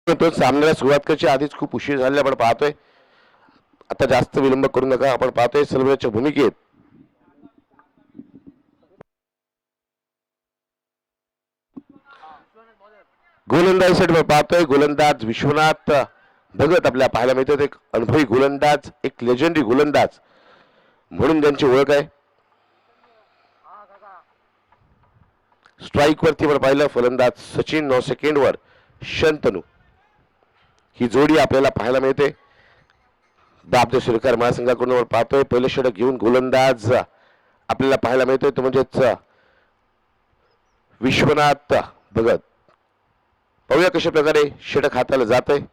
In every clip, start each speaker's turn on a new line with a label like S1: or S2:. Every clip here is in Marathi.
S1: तो सामन्याला सुरुवात करायची आधीच खूप उशीर झालेला आपण पाहतोय. आता जास्त विलंब करू नका. आपण पाहतोय सलभच्या भूमिकेत गोलंदाजीसाठी पाहतोय गोलंदाज विश्वनाथ भगत आपल्याला पाहायला मिळतात. एक अनुभवी गोलंदाज, एक लेजंडरी गोलंदाज म्हणून त्यांची ओळख आहे. स्ट्राईक वरती आपण पाहिलं फलंदाज सचिन 9 सेकंडवर शंतनू. ही जोडी आपल्याला पाहायला मिळते. दाबदे सुरकार महासंघाकडून पाहतोय पहिलं षटक घेऊन गोलंदाज आपल्याला पाहायला मिळतोय तो म्हणजेच विश्वनाथ भगत. पाहूया कशा प्रकारे षटक हाताला जात आहे.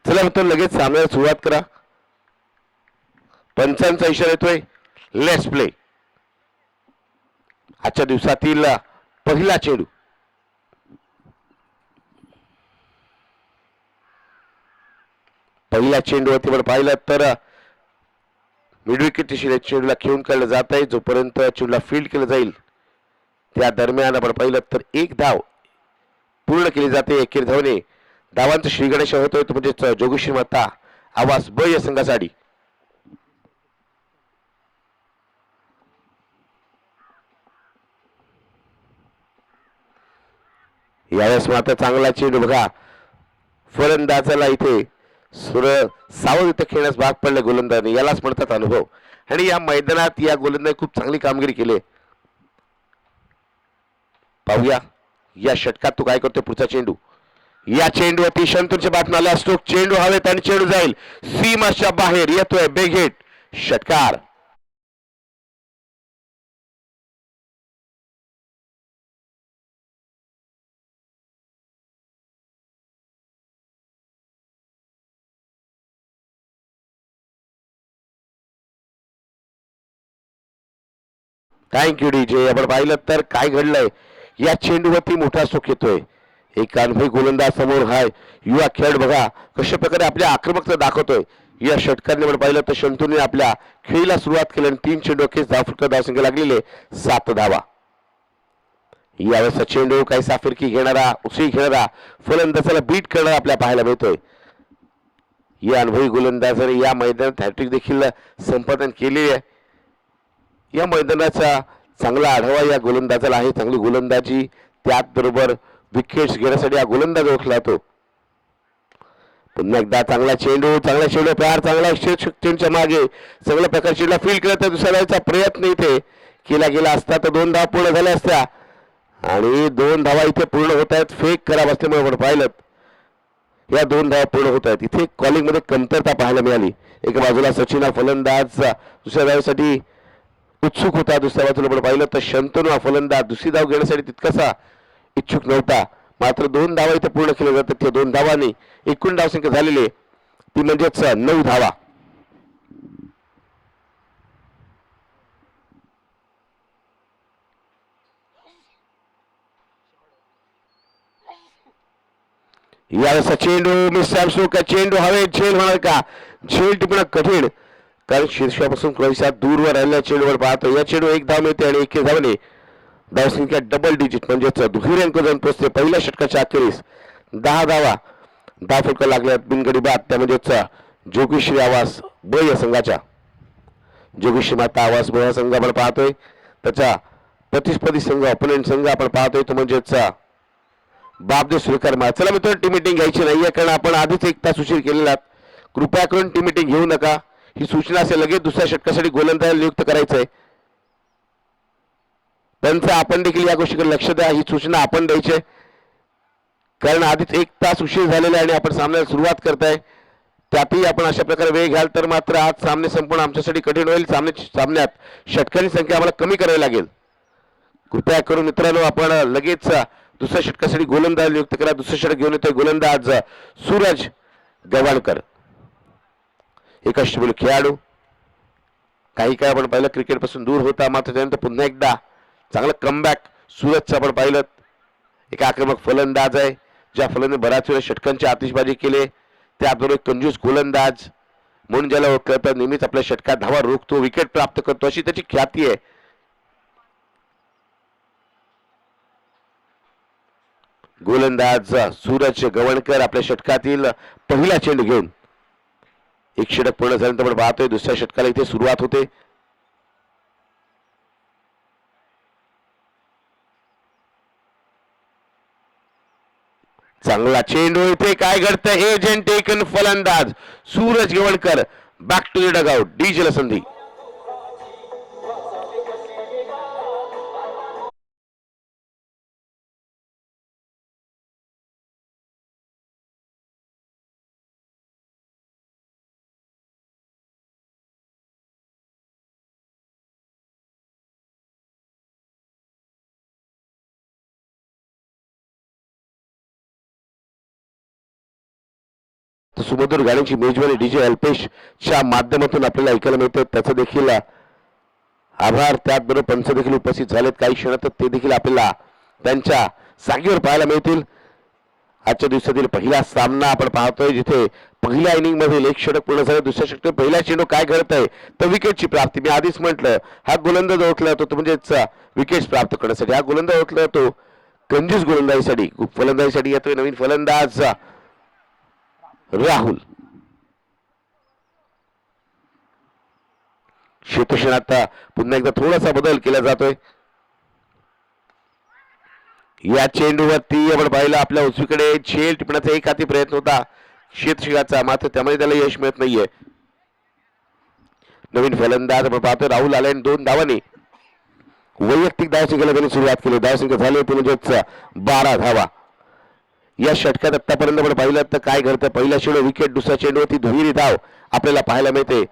S1: चला मित्र लगेच सामन्याला सुरुवात करा. पंचांचा इशारा येतोय लेट्स प्ले. आजच्या दिवसातील पहिला चेंडू पहिल्या चेंडूवरती आपण पाहिलं तर मिड विकेट चेंडूला खेळून काढलं जात आहे. जोपर्यंत चेंडूला फील्ड केलं जाईल त्या दरम्यान आपण पाहिलं तर एक धाव पूर्ण केली जाते. एकेर धावने धावांचं श्री गणेश होतोय तो म्हणजे जोगेश्वरी माता आवाज ब या संघासाठी. यावेळेस मात्र चांगला चेंडू बघा फलंदाजाला इथे सावध इथे खेळण्यास भाग पडले गोलंदाजाने. यालाच म्हणतात अनुभव. आणि या मैदानात या गोलंदाजाने खूप चांगली कामगिरी केली. पाहूया या षटकात तो काय करतोय. पुढचा चेंडू या चेंडूवरती शंतूरच्या बातम्या स्ट्रोक चेंडू हवेत आणि चेंडू जाईल सीमाच्या बाहेर येतोय बिग हिट षटकार. Thank you DJ. आपण पाहिलं तर काय घडलंय या चेंडूवरती मोठा स्ट्रोक येतोय. एक अनुभवी गोलंदाज समोर हाय युवा खेळ बघा कशा प्रकारे आपल्या आक्रमकता दाखवतोय. या षटकाने आपण पाहिलं तर शंतूने आपल्या खेळीला सुरुवात केली आणि 3 चेंडू अखेर धावसंख्या लागलेले 7 धावा. यावेळेस चेंडू काही साफिरकी घेणारा उसळी घेणारा फलंदाजाला बीट करणारा आपल्याला पाहायला मिळतोय. या अनुभवी गोलंदाजाने या मैदानात हॅट्रिक देखील संपादन केलेली आहे. या मैदानाचा चांगला आढावा या गोलंदाजाला आहे. चांगली गोलंदाजी त्याचबरोबर विकेट्स घेण्यासाठी हा गोलंदाज ओळखला जातो. पुन्हा एकदा चांगला चेंडू प्यार चांगला चेंडूच्या मागे चांगल्या प्रकारे चेंडूला फील्ड केला तर दुसऱ्या धावाचा प्रयत्न इथे केला गेला असता तर 2 धावा पूर्ण झाल्या असत्या. आणि 2 धावा इथे पूर्ण होत आहेत. फेक खराब असल्यामुळे आपण पाहिलं या 2 धावा पूर्ण होत आहेत. इथे कॉलिंग मध्ये कमतरता पाहायला मिळाली. एका बाजूला सचिन हा फलंदाज दुसऱ्या धावेसाठी उत्सुक होता. दुसऱ्या बाजूला आपण पाहिलं तर शंतनू हा फलंदाज दुसरी धाव घेण्यासाठी तितकासा इच्छुक नव्हता. मात्र 2 धावा इथे पूर्ण केल्या जातात. त्या 2 धावांनी एकूण धावसंख्या झालेली ती म्हणजेच 9 धावा. यावेळेस चेंडू मिस्टर का चेंडू हवे झेल होणार का. झेल टिपणं कठीण कारण शीर्षापासून थोड्याशा दूरवर राहिलेल्या चेंडूवर पाहतो. या चेंडू 1 धाव मिळते आणि 1 धावने धावसंख्या डबल डिजिट म्हणजेच दुहेरी अंक जाऊन पोहोचते. पहिल्या षटकाच्या अखेरीस 10 धावा धावफलका लागल्यात बिनगडी बाद. त्यामध्येच जोगेश्वरी आवास ब या संघाच्या जोगेश्वरी माता आवास ब या संघ आपण पाहतोय. त्याचा प्रतिस्पर्धी संघ ऑपोनेंट संघ आपण पाहतोय तो म्हणजेच बाबदेव सुरकार. चला मित्र टीम मीटिंग घ्यायची नाहीये कारण आपण आधीच 1 तास उशीर केलेला. कृपया करून टीम मीटिंग घेऊ नका. ही सूचना असेल लगेच दुसऱ्या षटकासाठी गोलंदाज नियुक्त करायचंय. त्यांचं आपण देखील या गोष्टीकडे लक्ष द्या. ही सूचना आपण द्यायची कारण आधीच 1 तास उशीर झालेला आहे आणि आपण सामन्याला सुरुवात करताय. त्यातही आपण अशा प्रकारे वेळ घ्याल तर मात्र आज सामने संपूर्ण आमच्यासाठी कठीण होईल. सामन्यात षटकांची संख्या आम्हाला कमी करावी लागेल. कृपया करून मित्रांनो आपण लगेच दुसऱ्या षटकासाठी गोलंदाज नियुक्त करा. दुसरं षटक घेऊन येतोय गोलंदाज सूरज गव्हाणकर. एक अष्टपैलू खेळाडू. काही काय आपण पाहिलं क्रिकेटपासून दूर होता मात्र त्यानंतर पुन्हा एकदा चांगलं कमबॅक सूरजचं आपण पाहिलं. एक आक्रमक फलंदाज आहे. ज्या फलंदाज बऱ्याच वेळा षटकांची आतिषबाजी केले त्याबरोबर एक कंजूस गोलंदाज म्हणून ज्याला ओळखलं तर नेहमीच आपल्या षटकात धावा रोखतो विकेट प्राप्त करतो अशी त्याची ख्याती आहे. गोलंदाज सूरज गवणकर आपल्या षटकातील पहिला चेंडू घेऊन एक षटक पूर्ण झाल्यानंतर आपण पाहतोय दुसऱ्या षटकाला इथे सुरुवात होते. चांगला चेंडू इथे काय घडतं एजंट टेकन फलंदाज Suraj Gawankar back to the dugout डीजेला संधी. सुमधुर गाण्यांची मेजवानी डीजे अल्पेशच्या माध्यमातून आपल्याला ऐकायला मिळतं त्याचं देखील आभार. त्याचबरोबर पंच देखील उपस्थित झालेत काही क्षणात ते देखील आपल्याला त्यांच्या जागेवर पाहायला मिळतील. आजच्या दिवसातील पहिला सामना आपण पाहतोय जिथे पहिल्या इनिंग मधील एक षटक पूर्ण झालं दुसऱ्या षटक पहिला चेंडू काय घडत आहे तर विकेटची प्राप्ती. मी आधीच म्हटलं हा गोलंदाज ओळखला जातो म्हणजेच विकेट प्राप्त करण्यासाठी हा गोलंदाज ओळखला जातो कंजूस गोलंदाजीसाठी. फलंदाजीसाठी येतोय नवीन फलंदाज राहुल. क्षेत्रक्षणात पुन्हा एकदा थोडासा बदल केला जातोय. या चेंडूवरती आपण पाहिलं आपल्या उजवीकडे झेल टिपण्याचा एक हाती प्रयत्न होता क्षेत्रक्षणाचा मात्र त्यामुळे त्याला यश मिळत नाहीये. नवीन फलंदाज आपण पाहतोय राहुल आले 2 धावांनी वैयक्तिक धावसंख्येला त्यांनी सुरुवात केली. धावसंख्या झाली होती म्हणजेच 12 धावा. या षटकात आतापर्यंत आपण पाहिलं तर काय घडतं पहिला चेंडू विकेट दुसऱ्या चेंडूवरती दुहेरी धाव आपल्याला पाहायला मिळते.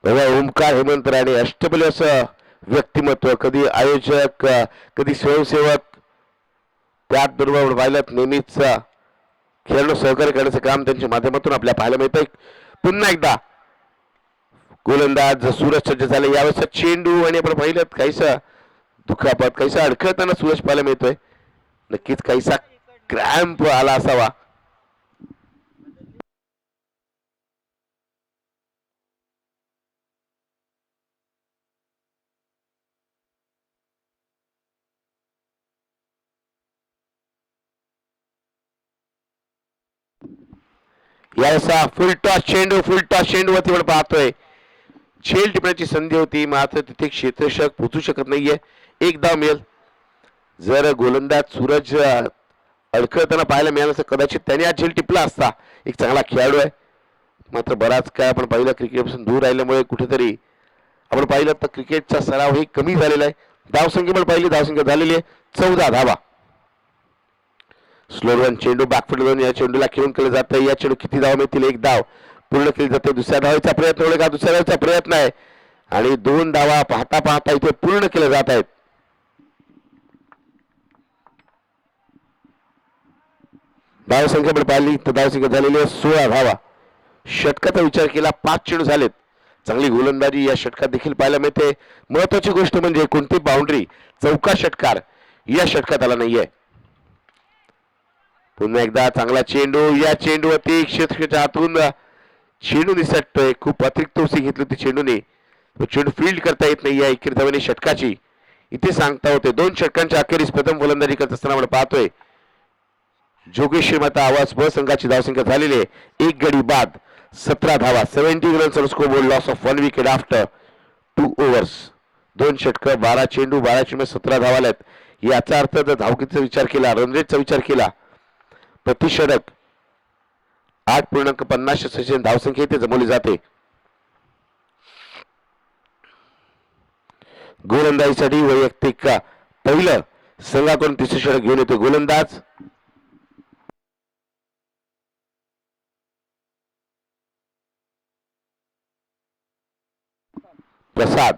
S1: ओमकार हेमंत राणे अष्टबली असं व्यक्तिमत्व कधी आयोजक कधी स्वयंसेवक त्याचबरोबर पाहिलं नेहमीच खेळाडू सहकार्य करण्याचं काम त्यांच्या माध्यमातून आपल्याला पाहायला मिळतंय. पुन्हा एकदा गोलंदाज सूरज सज्ज झाले यावेळेस चेंडू आणि आपण पाहिलं काहीसा दुखापत काहीसा अडखळताना सूरज पाहायला मिळतोय. नक्कीच काहीसा क्रॅम्प आला असावा. याचा फुल टॉस चेंडूवरती आपण पाहतोय झेल टिपण्याची संधी होती मात्र तिथे क्षेत्ररक्षक पोहोचू शकत नाहीये. एक धाव मिळेल. जर गोलंदाज सूरज अडखळताना पाहायला मिळालं तर कदाचित त्याने आज झेल टिपला असता. एक चांगला खेळाडू आहे मात्र बराच काळ आपण पाहिलं क्रिकेटपासून दूर राहिल्यामुळे कुठेतरी आपण पाहिलं तर क्रिकेटचा सराव हे कमी झालेला आहे. धावसंख्या पण पाहिली धावसंख्या झालेली आहे 14 धावा. स्लोरवन चेंडू बॅकफुट घेऊन या चेंडूला खेळून केलं जातं. या चेंडू किती धाव मिळतील एक धाव पूर्ण केली जाते. दुसऱ्या धावाचा प्रयत्न होईल का दुसऱ्या धावाचा प्रयत्न आहे आणि 2 धावा पाहता पाहता इथे पूर्ण केले जात आहेत. धावसंख्या पण पाहिली तर धावसंख्या झालेली आहे 16 धावा. षटकाचा विचार केला 5 चेंडू झालेत. चांगली गोलंदाजी या षटकात देखील पाहायला मिळते. महत्वाची गोष्ट म्हणजे कोणती बाउंड्री चौका षटकार या षटकात आला नाहीये. पुन्हा एकदा चांगला चेंडू, या चेंडूवरती क्षेत्राच्या आतून चेंडू निसटतोय. खूप अतिरिक्त उसी घेतली होती चेंडूने, चेंडू फील्ड करता येत नाही. या एकेरी धावेने षटकाची इथे सांगता होते. 2 षटकांच्या अखेरीस प्रथम फलंदाजी करत असताना आपण पाहतोय जोगेश्वरी माता आवाज ब संघाची धावसंख्या झालेली आहे 1 गडी बाद 17 धावा. 70 runs on score board, loss of 1 wicket after 2 overs. 2 षटक 12 चेंडू 12 चेंडू 17 धावा आल्यात. याचा अर्थ जर धावकीचा विचार केला, रन रेटचा विचार केला, प्रति षटक 8.50 धावसंख्या इथे जमवली जाते. गोलंदाजीसाठी वैयक्तिक पहिलं संघाकडून तिसरं षटक घेऊन येतो गोलंदाज प्रसाद.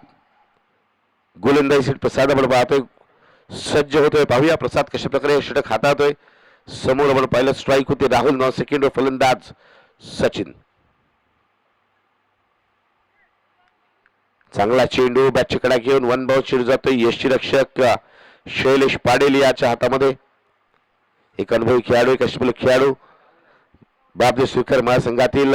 S1: गोलंदाजीसाठी प्रसाद आपण पाहतोय सज्ज होतोय. पाहूया प्रसाद कशा प्रकारे षटक हाताळतोय. समोर आपण पाहिलं स्ट्राईक होते राहुल, नॉन सेकंड व फलंदाज सचिन. चांगला चेंडू बॅटची कडा घेऊन 1 बाउंस चेंडू जातोय. यष्टीरक्षक शैलेश पाडेल याच्या हातामध्ये. एक अनुभवी खेळाडू, एक अष्टपैलू खेळाडू बाबदेव स्वीकार महासंघातील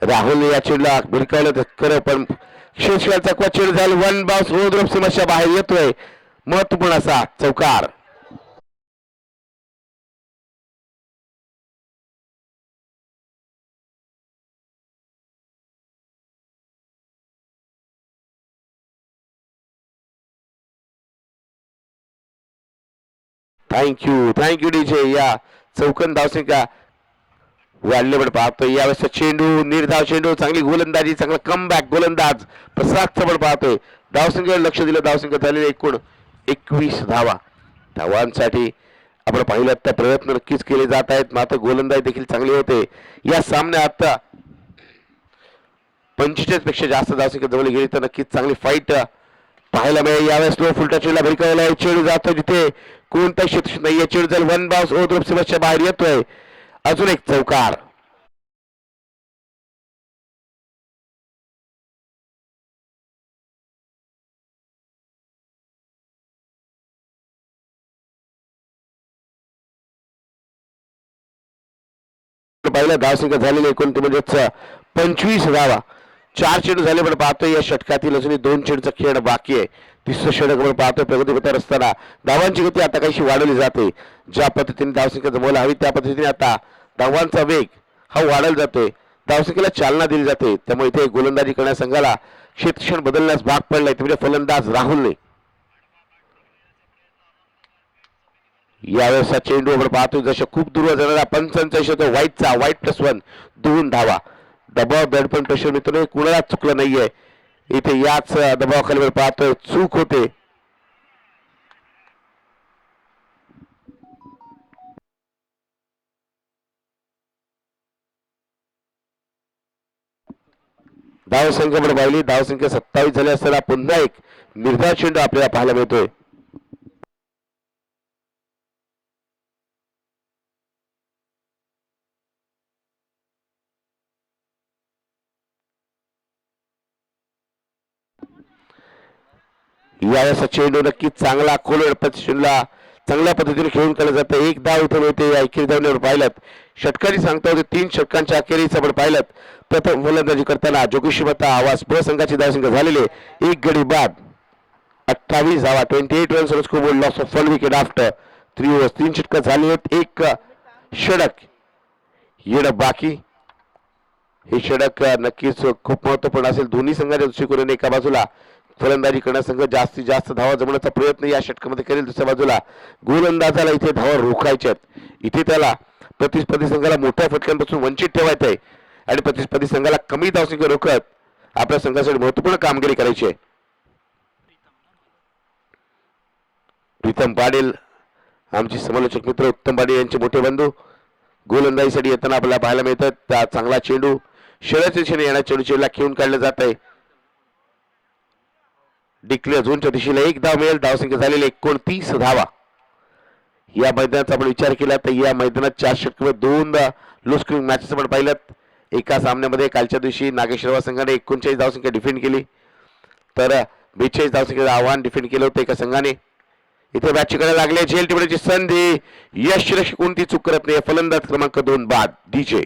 S1: राहुल या चेंडूला भिरकावलं खरं, पण क्षेत्रफळाचा चकवा चेंडू झाला. 1 बाउंस ओव्हरड्रॉप सीमाच्या बाहेर येतोय. महत्वपूर्ण असा चौकार. Thank you DJ. या चौकन धावसंख्या वाढले पण पाहतोय. यावेळेस चेंडू निर्धाव चेंडू, चांगली गोलंदाजी, चांगला कमबॅक गोलंदाज प्रसाद पण पाहतोय. धावसंख्येवर लक्ष दिलं. धावसंख्या झालेली एकूण 21 धावा. धावांसाठी आपण पाहिलं तर प्रयत्न नक्कीच केले जात आहेत, मात्र गोलंदाजी देखील चांगली होते. या सामन्यात 45 पेक्षा जास्त धावसंख्या जवळ गेली तर नक्कीच चांगली फाईट पाहायला मिळेल. यावेळेस लो फुलटा चेंडूला भिरकावलाय. चेंडू जातो जिथे कोणताही क्षेत्र नाहीये. चेंडू जाईल 1 बाउंस ओव्हरड्रॉप सीमाच्या बाहेर येतोय. अजून एक चौकार. पाहिलं धावसंख्या झालेली एकूण म्हणजे 25 धावा. 4 चेंडू झाले पण पाहतोय या षटकातील अजूनही 2 चेंडूचा खेळ बाकी आहे. तिसरं षटक आपण पाहतोय प्रगतीपथावर असताना धावांची गती आता काहीशी वाढवली जाते. ज्या पद्धतीने धावसंख्या जमवायला हवी त्या पद्धतीने आता धावांचा वेग हा वाढवला जातोय. धावसंख्येला चालना दिली जाते. त्यामुळे इथे गोलंदाजी करण्यास संघाला क्षेत्रक्षण बदलण्यास भाग पडलाय. म्हणजे फलंदाज राहुलने यावेळेस चेंडू आपण पाहतोय जसं खूप दूर जाणारा 55 होतो व्हाईटचा. व्हाईट +1 2 धावा. दबाव दडपण प्रेशर मित्रांनो कुणाला चुकलं नाहीये. इथे याच दबावाखाली पाहतोय चूक होते. धावसंख्या पण पाहिली. धावसंख्या 27 झाली असताना पुन्हा एक निर्धार चेंडू आपल्याला पाहायला मिळतोय. यावेळेस चेंडू नक्कीच चांगला खोलवर चेंडूला चांगल्या पद्धतीने खेळून केलं जातं. एक धाव इथून होते. या एकेरी धावण्यावर पाहिलं षटकारी सांगता होते 3 षटकांच्या अखेरीस आपण पाहिलं प्रथम फलंदाजी करताना जोगेश्वरी माता आवाज ब संघाची धावसंख्या झालेली 1 गडी बाद 28 धावा. 28 runs on score board, loss of 1 wicket after 3 overs. 3 षटकं झाली आहेत. एक षटक येणं बाकी. हे षटक नक्कीच खूप महत्वपूर्ण असेल. दोन्ही संघाच्या दृष्टिकोनाने एका बाजूला फलंदाजी करण्यास संघ जास्तीत जास्त धावा जमवण्याचा प्रयत्न या षटकामध्ये करेल. दुसऱ्या बाजूला गोलंदाजाला इथे धावा रोखायच्यात. इथे त्याला प्रतिस्पर्धी संघाला मोठ्या फटक्यांपासून वंचित ठेवायचं आहे आणि प्रतिस्पर्धी संघाला कमी धावसंख्या रोखत आपल्या संघासाठी महत्वपूर्ण कामगिरी करायची आहे. प्रीतम पाटील आमचे समालोचक मित्र उत्तम पाटील यांचे मोठे बंधू गोलंदाजीसाठी येताना आपल्याला पाहायला मिळतात. त्या चांगला चेंडू शर्यतीच्या दिशेने येणाऱ्या चेंडूला खेळून काढलं जात आहे. डिक्लेअर झोनच्या दिशेला 1 धाव मिळेल. धावसंख्या झालेली 29 धावा. या मैदानाचा आपण विचार केला तर या मैदानात 4 षटकांमध्ये 2 लो स्कोरिंग मॅचेस आपण पाहिल्यात. एका सामन्यामध्ये कालच्या दिवशी नागेश्वर संघाने 39 धावसंख्या डिफेंड केली तर 42 धावसंख्येचं आव्हान डिफेंड केलं होतं एका संघाने. इथे बॅटची करायला लागले. झेल टिपण्याची संधी. यशरक्षक कोणती चूक करत नाही. फलंदाज क्रमांक 2 बाद डीजे.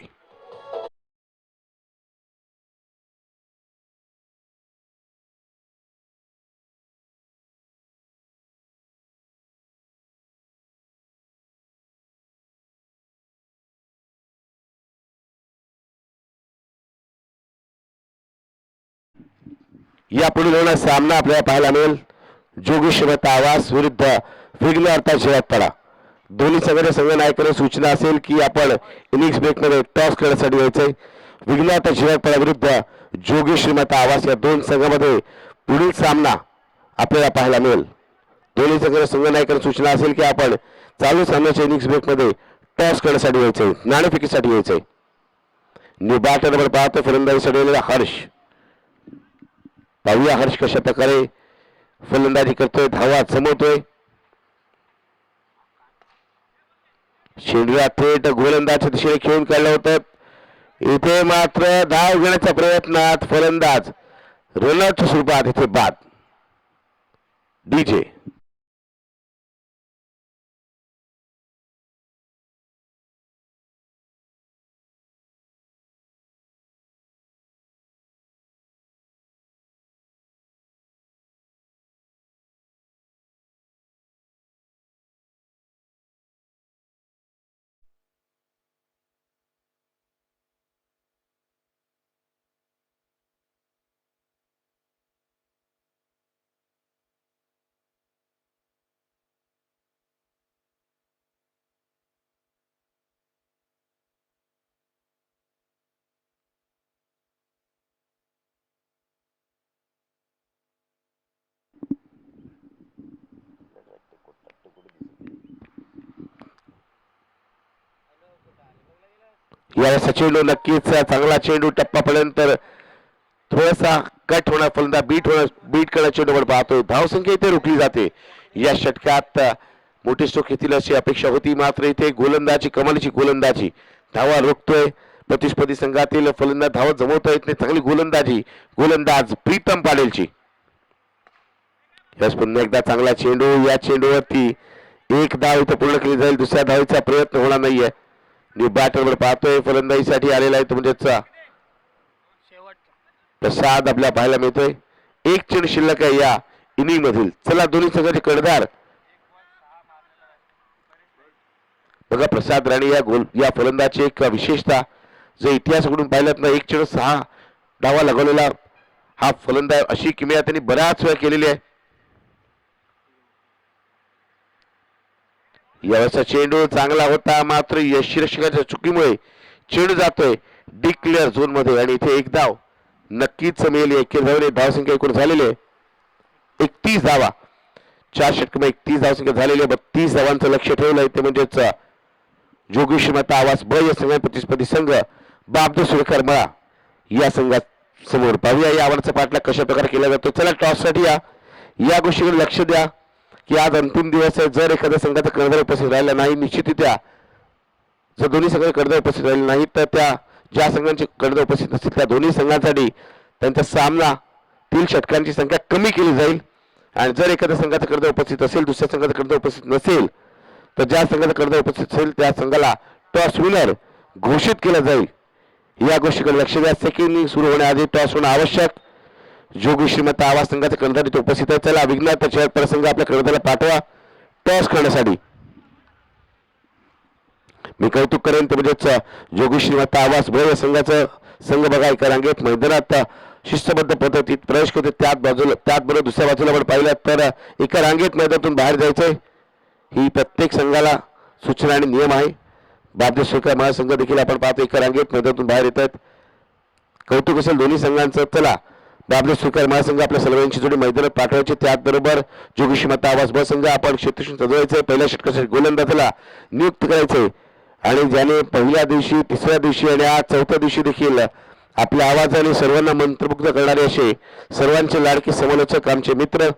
S1: यापुढे होणारा सामना आपल्याला पाहायला मिळेल. जोगेश्वर आवास विरुद्ध विघ्न अर्था झिरकपाडा. दोन्ही संघाच्या संघ नायकांना सूचना असेल की आपण इनिंग्स ब्रेकमध्ये टॉस करण्यासाठी यायचंय. विघ्न अर्था झिरकपाडा विरुद्ध जोगेश्वर आवास या दोन संघामध्ये पुढील सामना आपल्याला पाहायला मिळेल. दोन्ही संघाच्या संघ नायकांना सूचना असेल की आपण चालू सामन्याच्या इनिंग्स ब्रेकमध्ये टॉस करण्यासाठी यायचंय, नाणेफेकीसाठी यायचंय. न्यू बॅटरवर पाहतो फलंदाजीसाठी हर्ष. पाहूया हर्ष कशा प्रकारे फलंदाजी करतोय, धावा जमवतोय. शेंडूला थेट गोलंदाजच्या दिशेने खेळून काढलं होतं. इथे मात्र धाव घेण्याच्या प्रयत्नात फलंदाज रनआउटच्या स्वरूपात इथे बाद डीजे. या चेंडू नक्कीच चांगला चेंडू टप्पापर्यंत थोडासा कट होणार, फलंदाज बीट करणार चेंडूवर पाहतोय. धावसंख्या इथे रोखली जाते. या षटकात मोठी स्ट्रोक येतील अशी अपेक्षा होती, मात्र इथे गोलंदाजी कमालीची गोलंदाजी. धावा रोखतोय प्रतिस्पर्धी संघातील फलंदाज, धावा जमवता येत नाही. चांगली गोलंदाज प्रीतम पाटीलची. यास पुन्हा एकदा चांगला चेंडू. या चेंडूवरती एक धाव इथं पूर्ण केली जाईल. दुसऱ्या धावेचा प्रयत्न होणार नाहीये. न्यू बॅटरवर पाहतोय फलंदाजीसाठी आलेला आहे तो म्हणजेच प्रसाद आपल्याला पाहायला मिळतोय. एक चेंडू शिल्लक आहे या इनिंग मधील. चला दोन्ही संघाचे कर्णधार बघा. प्रसाद राणे या फलंदाजची एक विशेषता जो इतिहासाकडून पाहिलात ना, एक चेंडू 6 धावा लगवलेला हा फलंदाज, अशी किमया त्यांनी बऱ्याच वेळा केलेली आहे. यावेळेचा चेंडू चांगला होता, मात्र यशरक्षकाच्या चुकीमुळे चेंडू जातोय डिक्लेअर झोन मध्ये आणि इथे एक धाव नक्कीच मिळेल. 21 धावने धावसंख्या एकूण झालेली आहे 31 धावा. 4 षटकामध्ये 31 धावसंख्या झालेली आहे. 32 धावांचं लक्ष ठेवलंय ते म्हणजेच जोगेश्वर आवास ब या संघात प्रतिस्पर्धी संघ बाबदू सुरेकर मळा या संघात समोर. पाहूया या आवडचा पाठलाग कशा प्रकारे केला जातो. चला टॉससाठी या गोष्टीकडे लक्ष द्या की आज अंतिम दिवस आहे. जर एखाद्या संघाचा कर्णधार उपस्थित राहिला नाही, निश्चितरित्या जर दोन्ही संघाचे कर्णधार उपस्थित राहिले नाही तर त्या ज्या संघांचे कर्णधार उपस्थित असतील त्या दोन्ही संघांसाठी त्यांचा सामना 3 षटकांची संख्या कमी केली जाईल. आणि जर एखाद्या संघाचा कर्णधार उपस्थित असेल, दुसऱ्या संघाचा कर्णधार उपस्थित नसेल, तर ज्या संघाचा कर्णधार उपस्थित असेल त्या संघाला टॉस विनर घोषित केला जाईल. या गोष्टीकडे लक्ष द्या. सेकंड इनिंग सुरू होण्याआधी टॉस होणं आवश्यक. जोगेश्वर आवाज संघाचा कर्णधार इथे उपस्थित आहे. चला विघ्नात प्रसंग आपल्या कर्णधाराला पाठवा टॉस करण्यासाठी. मी कौतुक करेन ते म्हणजेच जोगेश्वर आवाज भव्य संघाचं संघ बघा एका रांगेत मैदानात शिस्तबद्ध पद्धतीत प्रवेश करते. त्याचबरोबर दुसऱ्या बाजूला आपण पाहिलं तर एका रांगेत मैदानातून बाहेर जायचंय. ही प्रत्येक संघाला सूचना आणि नियम आहे. बाबदेव सुरेकर महासंघ देखील आपण पाहतो एका रांगेत मैदानातून बाहेर येत आहेत. कौतुक असेल दोन्ही संघांचं. चला बाबदेव सुरेकर महासंघ आपल्या सर्वांची जोडी मैदानात पाठवायची. त्याचबरोबर जोगेश्वर आवाज ब संघ आपण क्षेत्रक्षण सजवायचंय. पहिल्या षटकासाठी गोलंदाजाला नियुक्त करायचंय आणि ज्याने पहिल्या दिवशी, तिसऱ्या दिवशी आणि आज चौथ्या दिवशी देखील आपल्या आवाजाने सर्वांना मंत्रमुग्ध करणारे असे सर्वांचे लाडके समालोचक आमचे मित्र,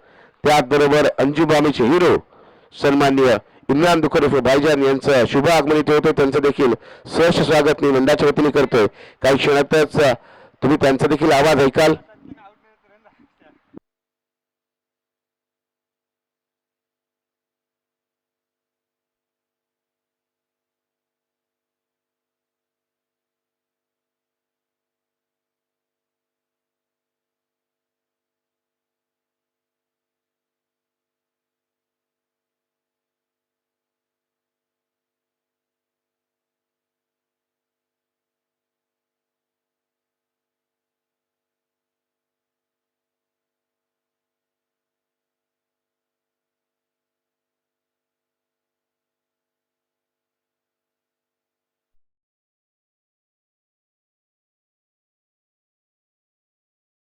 S1: त्याचबरोबर अंजुबामीचे हिरो सन्माननीय इम्रान दुखर भाईजान यांचं शुभ आगमन इथे होतं. त्यांचं देखील सहर्ष स्वागत मी मंडळाच्या वतीने करतोय. काही क्षणातच तुम्ही त्यांचा देखील आवाज ऐकाल.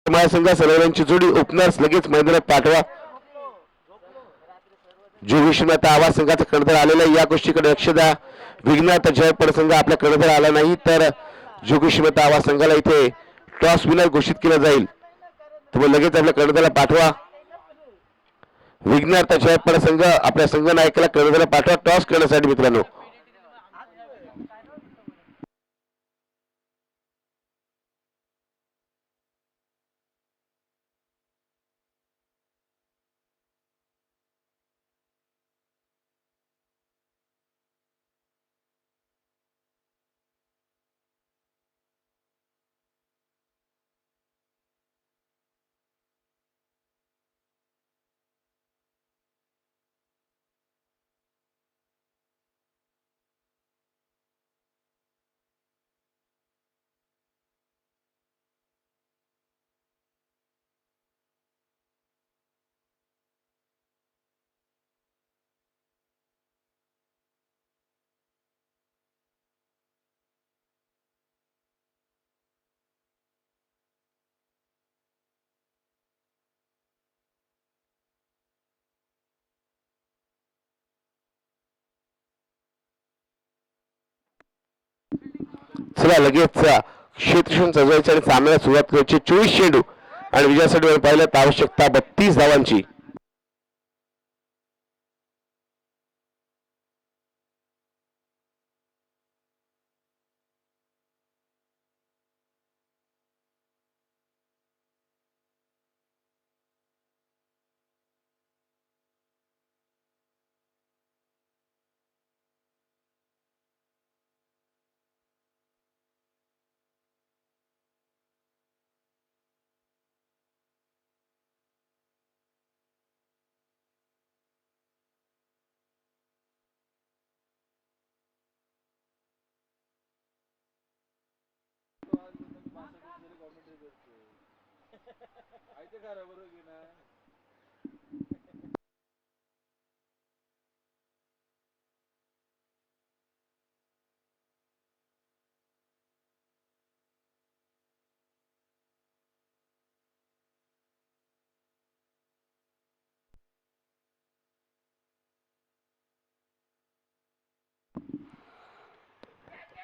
S1: महासंघ सर्वांची जोडी ओपनर्स लगेच मैदानात पाठवा. जोगेश्वरी आता आवाज संघाचा कर्णधार आलेला या गोष्टीकडे लक्ष द्या. विघ्नात जयपड संघ आपल्या कर्णधार आला नाही तर जोगेश्वरी आवाज संघाला इथे टॉस विनर घोषित केला जाईल. तर लगेच आपल्या कर्णधाराला पाठवा. विघ्नार्थ जयपड संघ आपल्या संघ नायकाला कर्णधाराला पाठवा टॉस करण्यासाठी मित्रांनो. चला लगेच क्षेत्रक्षण सजवायचे आणि सामन्याला सुरुवात करायची. 24 चेंडू आणि विजयासाठी पाहिलं आवश्यकता 32 धावांची.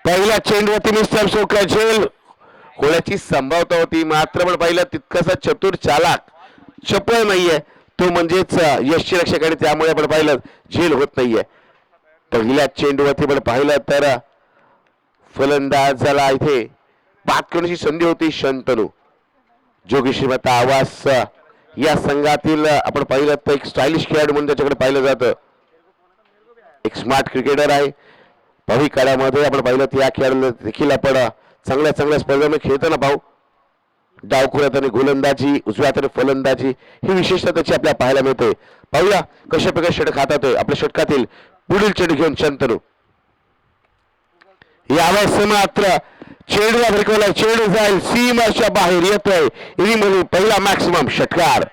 S1: पहिला चेंडूवरती मिस्टर सोका झेल होण्याची संभावना होती मात्र पण पाहिलं तितकासा चतुर चालाक चपळ नाहीये तो म्हणजेच यशची रक्षक आणि त्यामुळे आपण पाहिलं झेल होत नाहीये. पहिल्या चेंडूवरती पण पाहिलं तर फलंदाजाला इथे बाद करण्याची संधी होती. शंतनू जोगेश्वरी माता आवाज या संघातील आपण पाहिलं तर एक स्टायलिश खेळाडू म्हणून त्याच्याकडे पाहिलं जातं. एक स्मार्ट क्रिकेटर आहे. भावी काळामध्ये आपण पाहिलं तर या खेळाडूला देखील आपण चांगल्या चांगल्या स्पर्धांमध्ये खेळताना पाहू. डावखुऱ्यात आणि गोलंदाजी उजव्या हाताने फलंदाजी ही विशेषता त्याची आपल्याला पाहायला मिळते. पाहूया कशा प्रकारे षटक हातात आहे. आपल्या षटकातील पुढील चेंडू घेऊन शंतनू यावेळेस मात्र चेंडूला भिरकवला. चेंडू जाईल सीमाच्या बाहेर येतोय. इनिंगमध्ये पहिला मॅक्सिमम षटकार.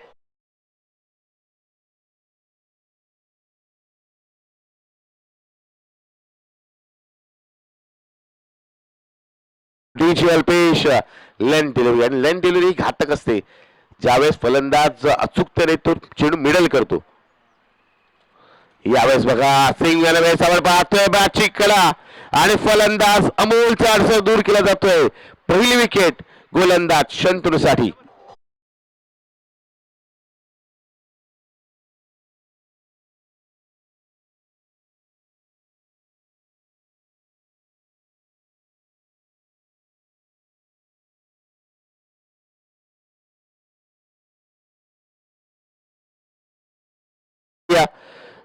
S1: अल्पेश लेन डिलिव्हरी आणि लेन डिलिव्हरी घातक असते. ज्यावेळेस फलंदाज अचूकतेने तो चेंडू मिडल करतो. यावेळेस बघा सिंग वेळेस पाहतोय बॅटची कला आणि फलंदाज अमोलचा अडसर दूर केला जातोय. पहिली विकेट गोलंदाज शंतनूसाठी.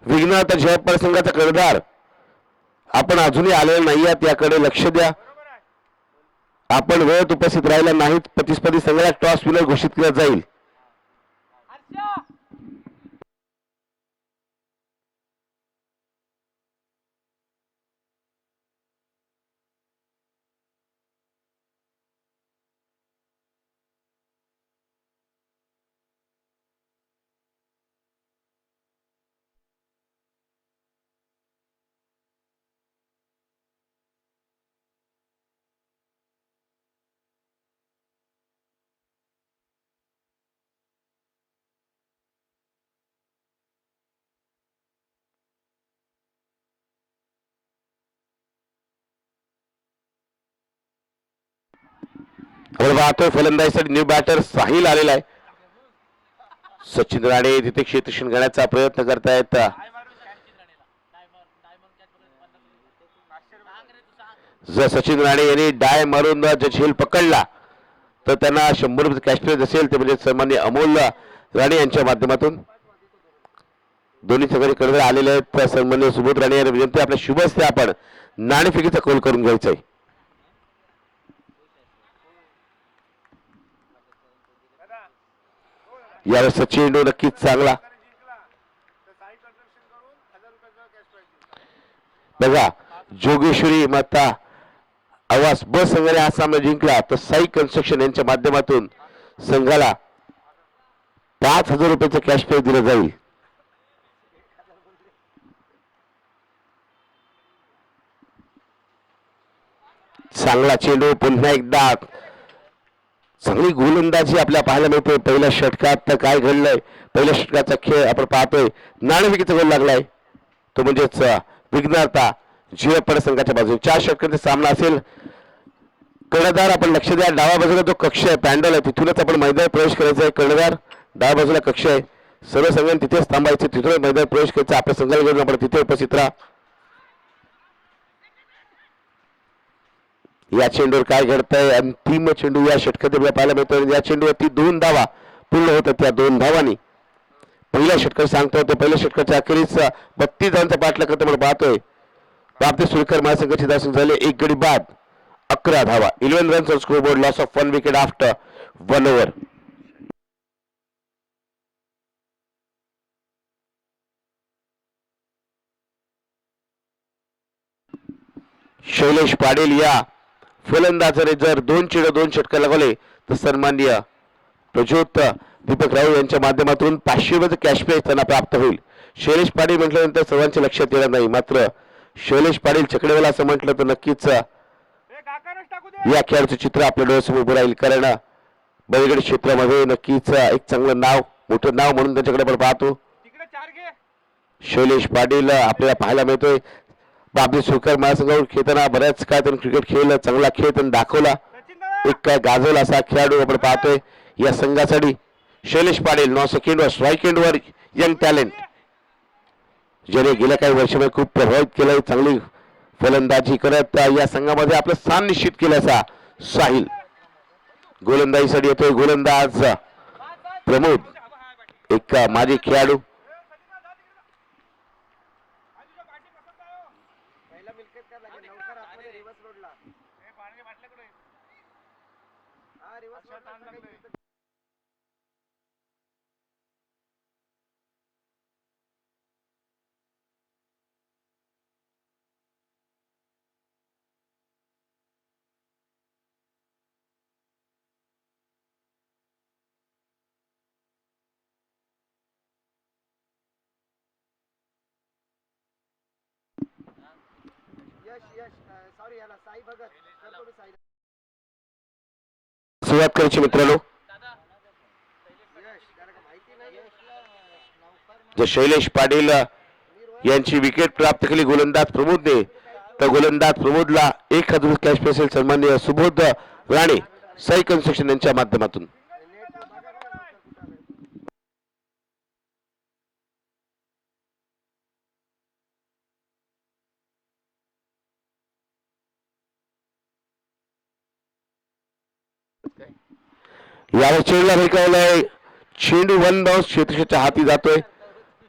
S1: विघ्नात जयपड संघाचा कर्णधार आपण अजूनही आलेलो नाहीये त्याकडे लक्ष द्या. आपण वेळेत उपस्थित राहिला नाहीत प्रतिस्पर्धी संघाला टॉस विनर घोषित केला जाईल. पाहतोय फलंदाजीसाठी न्यू बॅटर साहिल आलेला आहे. सचिन राणे तिथे क्षेत्ररक्षण करण्याचा प्रयत्न करतायत. जर सचिन राणे यांनी डाय मारून जर झेल पकडला तर त्यांना 100 रुपये कॅश प्राइज असेल ते म्हणजे सन्मान्य अमोल राणे यांच्या माध्यमातून. दोन्ही सगळे कर्णधार आलेले आहेत. सन्मान्य सुबोध राणे यांना विनंती आपल्या शुभ हस्ते आपण नाणेफेकीचा कौल करून घ्यायचा आहे. यावेळेस चेंडू नक्कीच चांगला. बघा जोगेश्वरी माता आवाज ब संघाने हा सामना जिंकला तर साई कन्स्ट्रक्शन यांच्या माध्यमातून संघाला 5,000 रुपयाचं कॅश प्राइज दिलं जाईल. चांगला चेंडू पुन्हा एकदा चांगली गोलंदाजी आपल्या पाहायला मिळते. पहिल्या षटकात काय घडलंय पहिल्या षटकाचा खेळ आपण पाहतोय. नाणेफेकीचा गोल लागलाय तो म्हणजेच विघ्नहर्ता जिरपड संघाच्या बाजूने. 4 षटकांचा सामना असेल. कर्णधार आपण लक्ष द्या डाव्या बाजूला जो कक्ष आहे पॅन्डल आहे तिथूनच आपण मैदानात प्रवेश करायचा आहे. कर्णधार डाव्या बाजूला कक्ष आहे. सर्व संघांनी तिथेच थांबायचे तिथूनच मैदानात प्रवेश करायचा. आपल्या संघाला घेऊन आपण तिथे उपस्थित राहा. या चेंडूवर काय घडतंय अंतिम चेंडू या षटकात पाहायला मिळतो. या चेंडूवरती 2 धावा पूर्ण होतात. त्या 2 धावांनी पहिल्या षटकात सांगतो होतो पहिल्या षटकाच्या अखेरीस 32 धावांचा पाठलाग करतो आपण पाहतोय. बापते सुरकर महासंघाची धावसंख्या झाले 1 गडी बाद 11 धावा. 11 runs on scoreboard. Loss of 1 wicket after 1 over. Shailesh Patil या फलंदाजाने जर 2 चेंडू 2 षटकार लगावले तर सन्माननीय प्रज्योत दीपक राव यांच्या माध्यमातून 500 रुपयाचं कॅश प्राइज त्यांना प्राप्त होईल. शैलेश पाटील म्हटल्यानंतर सर्वांच्या लक्षात येणार नाही. मात्र शैलेश पाटील चकडेवाला असं म्हटलं तर नक्कीच या खेळाचं चित्र आपल्या डोळ्यासमोर उभं राहील. कारण बळीगड क्षेत्रामध्ये नक्कीच एक चांगलं नाव मोठं नाव म्हणून त्यांच्याकडे आपण पाहतो. शैलेश पाटील आपल्याला पाहायला मिळतोय. बाबली सुरकर महासंघावर खेळताना बऱ्याच काय त्यांनी क्रिकेट खेळलं. चांगला खेळ त्यांनी दाखवला. एक काय गाजवला असा खेळाडू आपण पाहतोय या संघासाठी. शैलेश पाटील 9 सेकंडवर स्ट्राईक एंडवर यंग टॅलेंट ज्याने गेल्या काही वर्षामध्ये खूप प्रभावित केलंय. चांगली फलंदाजी करत या संघामध्ये आपलं स्थान निश्चित केल्याचा साहिल गोलंदाजीसाठी येतोय. गोलंदाज प्रमोद एक माजी खेळाडू. सुरुवात करायची मित्रांनो. जर शैलेश पाटील यांची विकेट प्राप्त केली गोलंदाज प्रमोदने तर गोलंदाज प्रमोदला 1000 कॅश प्राइज सन्माननीय सुबोध राणे साई कन्स्ट्रक्शन यांच्या माध्यमातून. यावर चेंडूला भिरकावलाय. चेंडू 1 बाउन्स क्षेत्रक्षणाच्या हाती जातोय.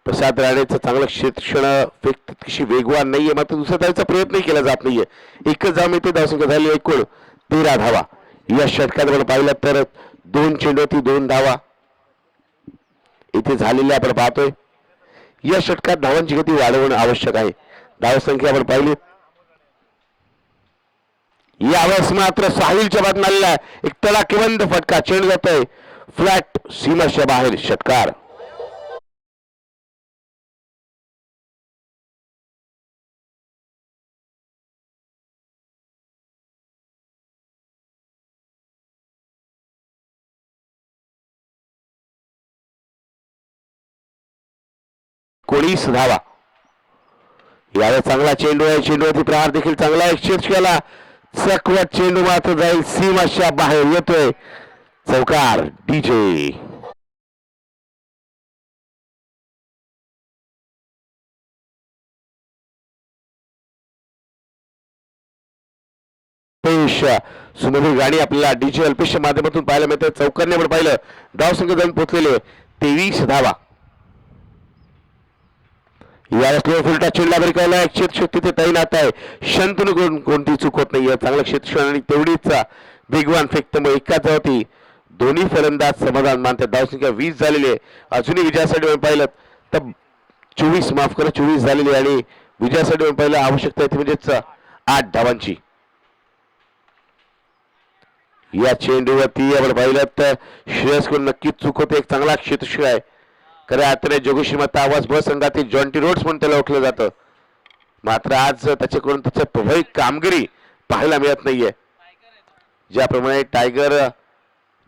S1: प्रसाद राणेचं चांगलं क्षेत्रक्षण फेक तितकीशी वेगवान नाहीये. मात्र दुसऱ्या धावेचा प्रयत्नही केला जात नाहीये. एकच धाव मिळते. धावसंख्या झाली एकूण 13 धावा. या षटकात आपण पाहिलं तर 2 चेंडूवरती 2 धावा इथे झालेल्या आपण पाहतोय. या षटकात धावांची गती वाढवणं आवश्यक आहे. धावसंख्या आपण पाहिली. यावेळेस मात्र साहिलच्या बाजूने आलेला एक तडाखेबंद फटका. चेंडू जातोय फ्लॅट सीमाच्या बाहेर. षटकार. कोणीस धावा. यावेळेस चांगला चेंडू आहे. चेंडूवरती प्रहार देखील चांगला आहे. शीर्षकाला चकवत चेंडू मात्र जाईल सीमाच्या बाहेर येतोय चौकार डीजे. सुमधुर गाणी आपल्याला डीजे अल्पेशच्या माध्यमातून पाहायला मिळते. चौकारने आपण पाहिलं धाव संघ जाऊन पोहोचलेले 23 धावा. यावेळेस फुलटा चेंडला बरकायला क्षेत्रशक्ती तिथे तैनात आहे. शंतनू कोणती चूक होत नाहीये. चांगला क्षेत्रक्षण आणि तेवढीच वेगवान फेकत्यामुळे एकाच धावती दोन्ही फलंदाज समाधान मानतात. धावसंख्या 20 झालेली आहे. अजूनही विजयासाठी पाहिलं तर 24 माफ करा 24 झालेली आणि विजयासाठी पाहिलं आवश्यकता आहे म्हणजेच 8 धावांची. या चेंडूवरती आपण पाहिलं तर श्रेयसकडून नक्कीच चूक होते. एक चांगला क्षेत्रक्षण आहे. खऱ्या अर्थाने जोगेश्वरी माता आवाज ब संघातील जॉन्टी रोड्स म्हणून त्याला ओळखलं जातं. मात्र आज त्याच्याकडून त्याची प्रभावी कामगिरी पाहायला मिळत नाहीये. ज्याप्रमाणे टायगर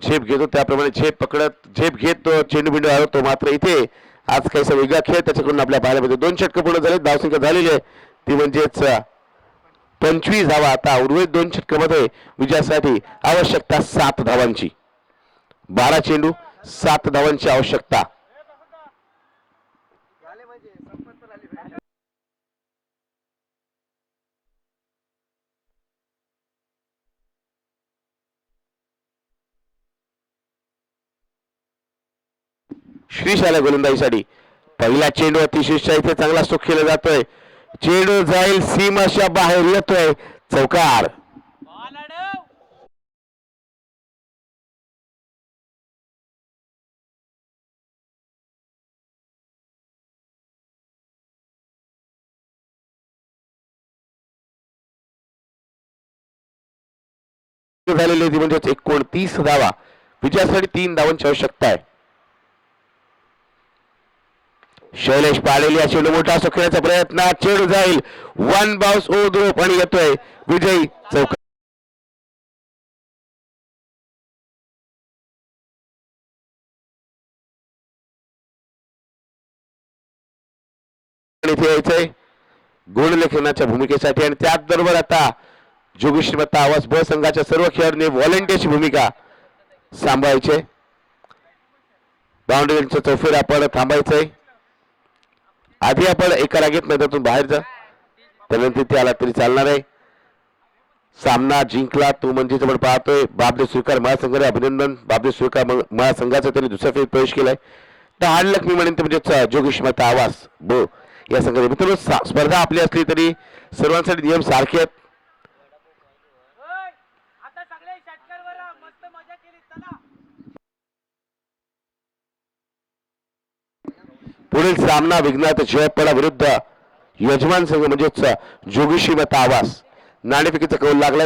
S1: झेप घेतो त्याप्रमाणे झेप घेत तो चेंडू बिंडू हरवतो. मात्र इथे आज काहीसा वेगळा खेळ त्याच्याकडून आपल्या पाहायला मिळतो. 2 षटकं पूर्ण झाले. धावसंख्या झालेली आहे ती म्हणजेच 25 धावा. आता उर्वरित 2 षटकामध्ये विजयासाठी आवश्यकता 7 धावांची. 12 चेंडू 7 धावांची आवश्यकता. श्रीशाला गोलंदाजीसाठी पहिला चेंडू अतिशय इथे चांगला स्ट्रोक केला जातोय. चेंडू जाईल सीमाच्या बाहेर येतोय चौकार. झालेली ती म्हणजे 29 धावा. विजयासाठी 3 धावांची आवश्यकता आहे. शैलेश पाडेल या चेंडू मोठा खेळण्याचा प्रयत्न. चेंडू जाईल 1 बाउन्स ओ द्रोप आणि येतोय विजयी चौकार. इथे यायचंय गुणलेखनाच्या भूमिकेसाठी आणि त्याचबरोबर आता जोगेश्वरी माता आवाज ब संघाच्या सर्व खेळाडूंनी व्हॉलेंटियरची भूमिका सांभाळायची. बाउंड्रीच्या चौफेर आपण थांबायचंय. आधी आपण एका रागेत मैदानातून बाहेर जा त्यानंतर ते आला तरी चालणार आहे. सामना जिंकला तो म्हणजेच आपण पाहतोय बाबले स्वीकार महासंघाने अभिनंदन. बाबले स्वीकार महासंघाचा त्यांनी दुसऱ्या फेरीत प्रवेश केलाय. तर हार्ड लक मी म्हणेन म्हणजे जोगेश्वरी माता आवाज ब या संघाने. मित्रांनो स्पर्धा आपली असली तरी सर्वांसाठी नियम सारखे आहेत. पुढील सामना विघ्नात जयपडा विरुद्ध यजमान संघ म्हणजेच जोगेश्वरी माता आवाज. नाणेफेकीचा कौल लागलाय.